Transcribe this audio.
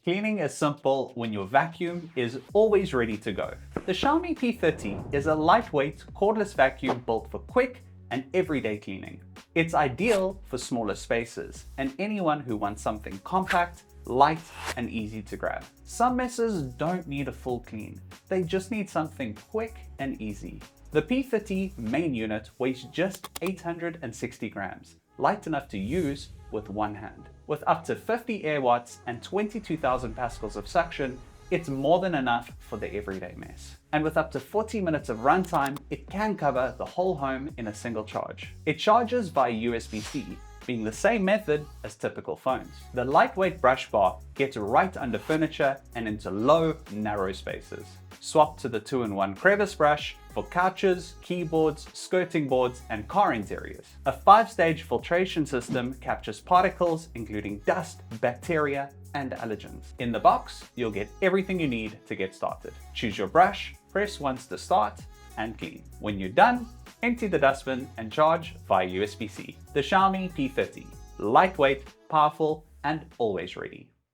Cleaning is simple when your vacuum is always ready to go. The Xiaomi P30 is a lightweight, cordless vacuum built for quick and everyday cleaning. It's ideal for smaller spaces and anyone who wants something compact, light, and easy to grab. Some messes don't need a full clean. They just need something quick and easy. The P30 main unit weighs just 860 grams, light enough to use with one hand. With up to 50 air watts and 22,000 pascals of suction, it's more than enough for the everyday mess. And with up to 40 minutes of runtime, it can cover the whole home in a single charge. It charges via USB-C, being the same method as typical phones. The lightweight brush bar gets right under furniture and into low, narrow spaces. Swap to the 2-in-1 crevice brush for couches, keyboards, skirting boards, and car interiors. A 5-stage filtration system captures particles including dust, bacteria, and allergens. In the box, you'll get everything you need to get started. Choose your brush, press once to start, and clean. When you're done, empty the dustbin and charge via USB-C. The Xiaomi P30, lightweight, powerful, and always ready.